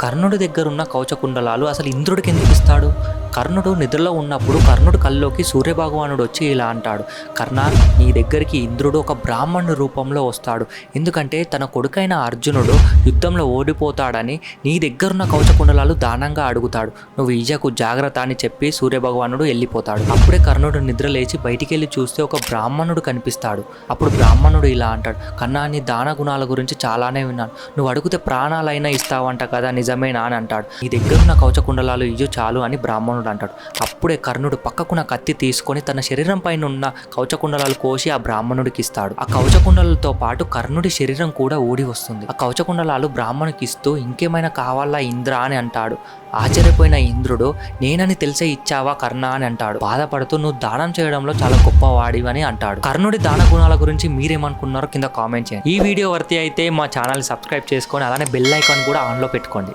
కర్ణుడి దగ్గరున్న కవచకుండలాలు అసలు ఇంద్రుడికి ఎందుకు ఇస్తాడు? కర్ణుడు నిద్రలో ఉన్నప్పుడు కర్ణుడి కల్లోకి సూర్యభగవానుడు వచ్చి ఇలా అంటాడు, కర్ణ, నీ దగ్గరికి ఇంద్రుడు ఒక బ్రాహ్మణుడి రూపంలో వస్తాడు. ఎందుకంటే తన కొడుకైన అర్జునుడు యుద్ధంలో ఓడిపోతాడని నీ దగ్గరున్న కవచకుండలాలు దానంగా అడుగుతాడు. నువ్వు ఈజకు జాగ్రత్త అని చెప్పి సూర్యభగవానుడు వెళ్ళిపోతాడు. అప్పుడే కర్ణుడు నిద్ర లేచి బయటికి వెళ్ళి చూస్తే ఒక బ్రాహ్మణుడు కనిపిస్తాడు. అప్పుడు బ్రాహ్మణుడు ఇలా అంటాడు, కన్నా, నీ దాన గుణాల గురించి చాలానే విన్నాను. నువ్వు అడిగితే ప్రాణాలైనా ఇస్తావంట కదా, నిజమేనా అని అంటాడు. నీ దగ్గరున్న కవచకుండలాలు ఇయ్యు చాలు అని బ్రాహ్మణుడు అంటాడు. అప్పుడే కర్ణుడు పక్కకున్న కత్తి తీసుకొని తన శరీరం పైన ఉన్న కవచకుండలాలు కోసి ఆ బ్రాహ్మణుడికి ఇస్తాడు. ఆ కవచకుండలతో పాటు కర్ణుడి శరీరం కూడా ఊడి వస్తుంది. ఆ కవచకుండలాలు బ్రాహ్మణుడికి ఇస్తూ ఇంకేమైనా కావాలా ఇంద్ర అని అంటాడు. ఆశ్చర్యపోయిన ఇంద్రుడు, నేనని తెలిసే ఇచ్చావా కర్ణ అని అంటాడు. బాధపడుతూ, నువ్వు దానం చేయడంలో చాలా గొప్పవాడివని అంటాడు. కర్ణుడి దాన గుణాల గురించి మీరేమనుకున్నారో కింద కామెంట్ చేయండి. ఈ వీడియో వర్తి అయితే మా ఛానల్ సబ్స్క్రైబ్ చేసుకొని అలానే బెల్ ఐకాన్ కూడా ఆన్లో పెట్టుకోండి.